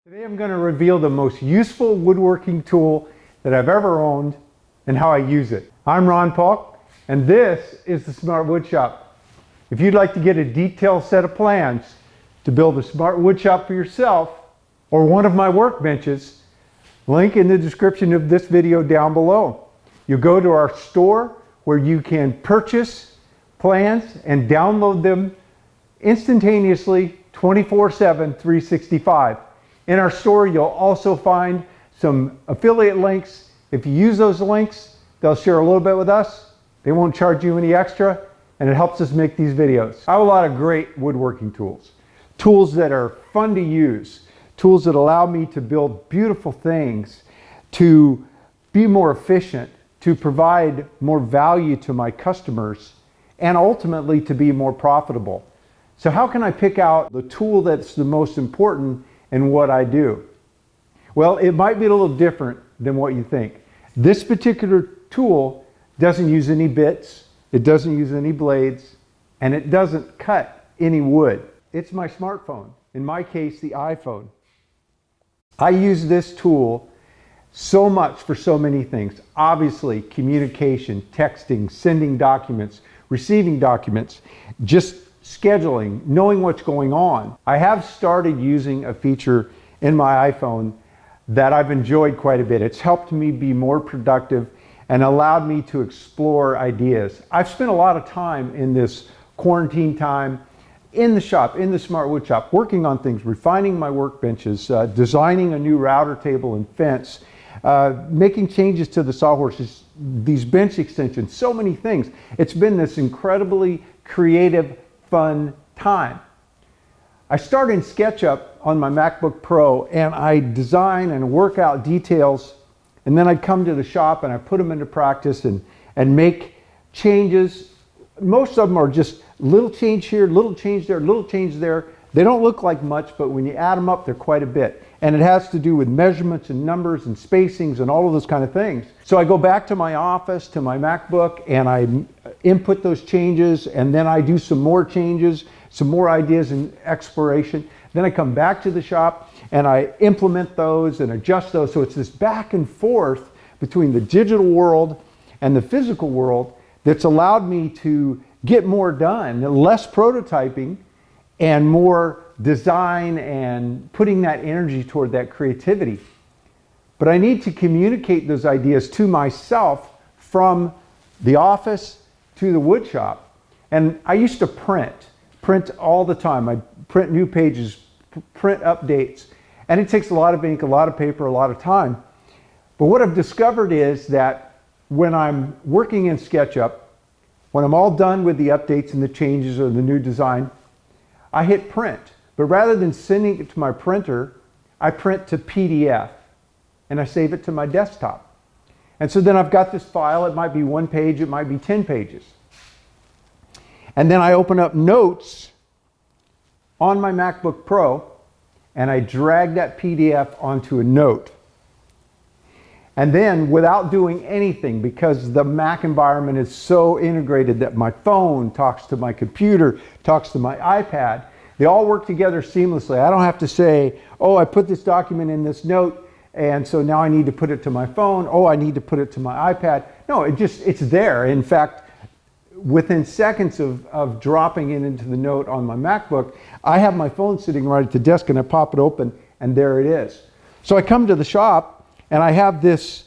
Today I'm going to reveal the most useful woodworking tool that I've ever owned and how I use it. I'm Ron Paulk, and this is the Smart Woodshop. If you'd like to get a detailed set of plans to build a smart woodshop for yourself or one of my workbenches, link in the description of this video down below. You go to our store where you can purchase plans and download them instantaneously 24/7, 365. In our store, you'll also find some affiliate links. If you use those links, they'll share a little bit with us. They won't charge you any extra, and it helps us make these videos. I have a lot of great woodworking tools. Tools that are fun to use. Tools that allow me to build beautiful things, to be more efficient, to provide more value to my customers, and ultimately to be more profitable. So how can I pick out the tool that's the most important in what I do? Well, it might be a little different than what you think. This particular tool doesn't use any bits, it doesn't use any blades, and it doesn't cut any wood. It's my smartphone, in my case, the iPhone. I use this tool so much for so many things. Obviously, communication, texting, sending documents, receiving documents, just scheduling, knowing what's going on. I have started using a feature in my iPhone that I've enjoyed quite a bit. It's helped me be more productive and allowed me to explore ideas. I've spent a lot of time in this quarantine time in the shop, in the Smart Wood Shop, working on things, refining my workbenches, designing a new router table and fence, making changes to the sawhorses, these bench extensions, so many things. It's been this incredibly creative, fun time. I start in SketchUp on my MacBook Pro and I design and work out details, and then I come to the shop and I put them into practice and make changes. Most of them are just little change here, little change there, little change there. They don't look like much, but when you add them up, they're quite a bit. And it has to do with measurements and numbers and spacings and all of those kind of things. So I go back to my office, to my MacBook, and I input those changes, and then I do some more changes, some more ideas and exploration. Then I come back to the shop and I implement those and adjust those. So it's this back and forth between the digital world and the physical world that's allowed me to get more done, less prototyping and more design and putting that energy toward that creativity. But I need to communicate those ideas to myself from the office to the wood shop. And I used to print all the time. I print new pages, print updates, and it takes a lot of ink, a lot of paper, a lot of time. But what I've discovered is that when I'm working in SketchUp, when I'm all done with the updates and the changes or the new design, I hit print. But rather than sending it to my printer, I print to PDF and I save it to my desktop. And so then I've got this file. It might be 1 page, it might be 10 pages. And then I open up Notes on my MacBook Pro and I drag that PDF onto a note. And then, without doing anything, because the Mac environment is so integrated that my phone talks to my computer, talks to my iPad, they all work together seamlessly. I don't have to say, oh, I put this document in this note, and so now I need to put it to my phone. Oh, I need to put it to my iPad. No, it's there. In fact, within seconds of dropping it into the note on my MacBook, I have my phone sitting right at the desk and I pop it open and there it is. So I come to the shop and I have this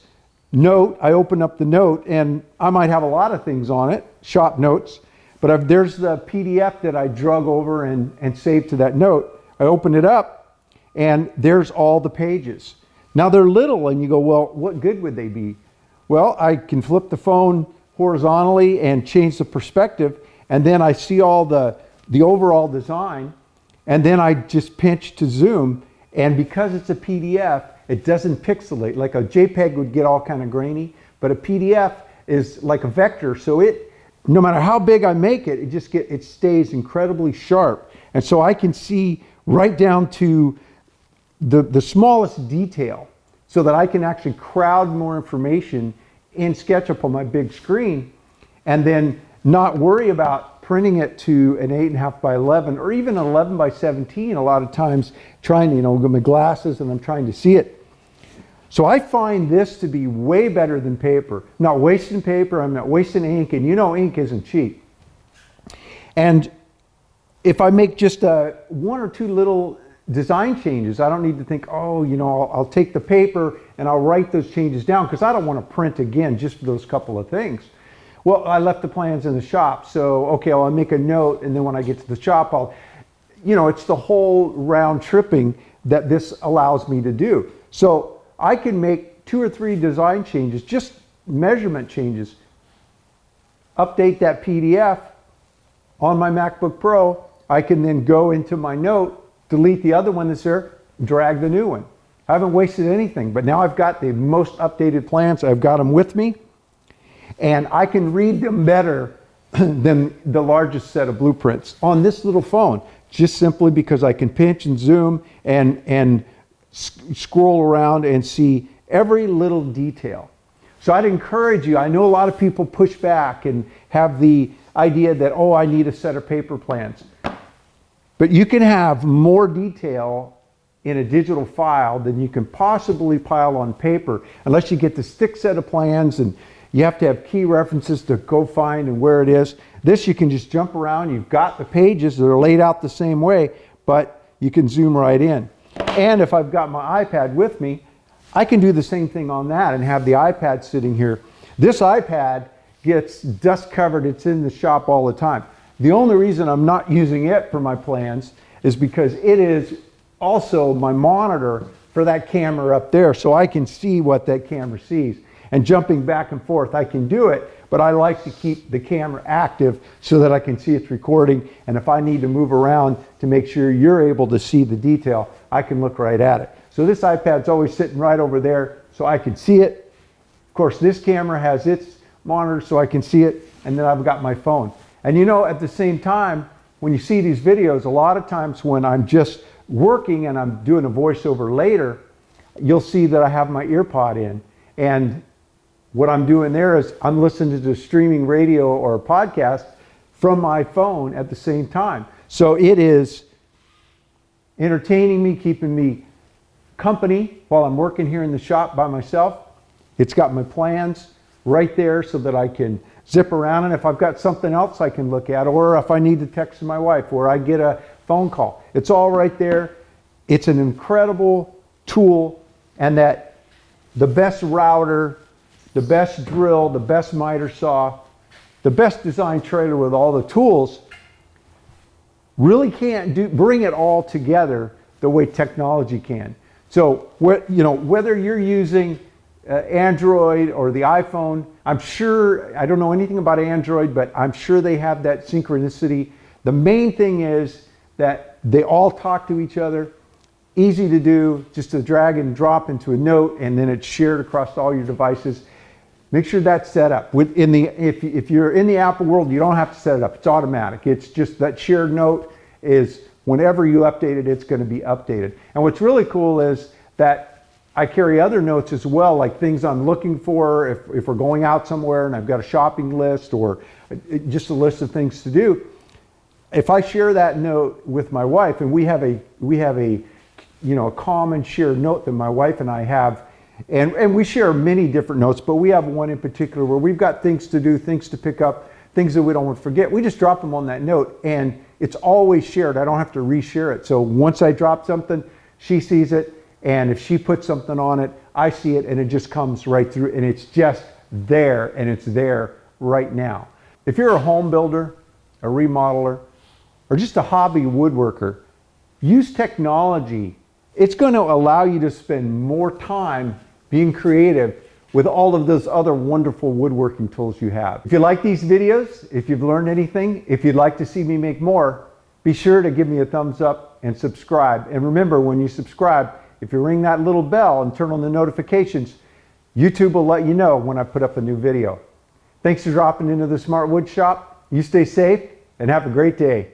note. I open up the note and I might have a lot of things on it, shop notes, but there's the PDF that I drug over and saved to that note. I open it up and there's all the pages. Now they're little and you go, well, what good would they be? Well, I can flip the phone horizontally and change the perspective, and then I see all the overall design, and then I just pinch to zoom, and because it's a PDF, it doesn't pixelate. Like a JPEG would get all kind of grainy, but a PDF is like a vector, so no matter how big I make it, it stays incredibly sharp. And so I can see right down to the smallest detail so that I can actually crowd more information in SketchUp on my big screen and then not worry about printing it to an 8.5 by 11 or even 11 by 17 a lot of times, trying to, get my glasses and I'm trying to see it. So I find this to be way better than paper. Not wasting paper, I'm not wasting ink, and ink isn't cheap. And if I make just one or two little design changes, I don't need to think, I'll take the paper and I'll write those changes down, because I don't want to print again just for those couple of things. Well, I left the plans in the shop, so okay, I'll make a note, and then when I get to the shop, it's the whole round tripping that this allows me to do. So I can make 2 or 3 design changes, just measurement changes, update that PDF on my MacBook Pro. I can then go into my note, delete the other one that's there, drag the new one. I haven't wasted anything, but now I've got the most updated plans. I've got them with me, and I can read them better than the largest set of blueprints on this little phone, just simply because I can pinch and zoom and scroll around and see every little detail. So I'd encourage you, I know a lot of people push back and have the idea that, I need a set of paper plans. But you can have more detail in a digital file than you can possibly pile on paper, unless you get the stick set of plans and you have to have key references to go find and where it is. This you can just jump around. You've got the pages that are laid out the same way, but you can zoom right in. And if I've got my iPad with me, I can do the same thing on that and have the iPad sitting here. This iPad gets dust covered. It's in the shop all the time. The only reason I'm not using it for my plans is because it is also my monitor for that camera up there, so I can see what that camera sees. And jumping back and forth, I can do it, but I like to keep the camera active so that I can see it's recording, and if I need to move around to make sure you're able to see the detail, I can look right at it. So this iPad's always sitting right over there so I can see it. Of course, this camera has its monitor so I can see it, and then I've got my phone. And at the same time, when you see these videos, a lot of times when I'm just working and I'm doing a voiceover later, you'll see that I have my ear pod in. And what I'm doing there is I'm listening to streaming radio or a podcast from my phone at the same time. So it is entertaining me, keeping me company while I'm working here in the shop by myself. It's got my plans right there so that I can zip around, and if I've got something else I can look at, or if I need to text my wife or I get a phone call, it's all right there. It's an incredible tool, and that the best router, the best drill, the best miter saw, the best design trailer with all the tools really can't bring it all together the way technology can. So whether you're using Android or the iPhone, I'm sure, I don't know anything about Android, but I'm sure they have that synchronicity. The main thing is that they all talk to each other, easy to do, just to drag and drop into a note, and then it's shared across all your devices. Make sure that's set up. If you're in the Apple world, you don't have to set it up. It's automatic. It's just that shared note is whenever you update it, it's going to be updated. And what's really cool is that I carry other notes as well, like things I'm looking for if we're going out somewhere and I've got a shopping list or just a list of things to do. If I share that note with my wife, and we have a common shared note that my wife and I have, and we share many different notes, but we have one in particular where we've got things to do, things to pick up, things that we don't want to forget. We just drop them on that note, and it's always shared. I don't have to reshare it. So once I drop something, she sees it. And if she puts something on it, I see it, and it just comes right through, and it's just there, and it's there right now. If you're a home builder, a remodeler, or just a hobby woodworker, use technology. It's going to allow you to spend more time being creative with all of those other wonderful woodworking tools you have. If you like these videos, if you've learned anything, if you'd like to see me make more, be sure to give me a thumbs up and subscribe. And remember, when you subscribe, if you ring that little bell and turn on the notifications, YouTube will let you know when I put up a new video. Thanks for dropping into the Smart Wood Shop. You stay safe and have a great day.